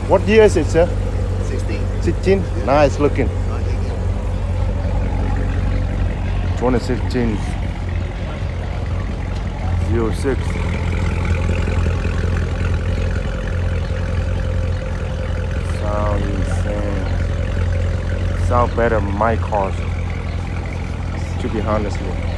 What year is it, sir? 16. 16? Nice looking. 2016 06. Sound insane. Sound better than my cars, to be honestly.